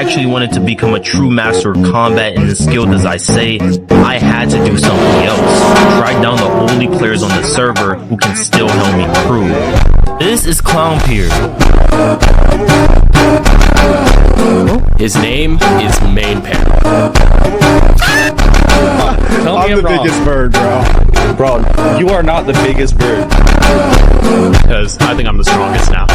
actually wanted to become a true master of combat and skilled as I say, I had to do something else. Track down the only players on the server who can still help me prove. This is Clownpeer. His name is Mainpair. I'm the biggest bird, bro. Bro, you are not the biggest bird. Because I think I'm the strongest now.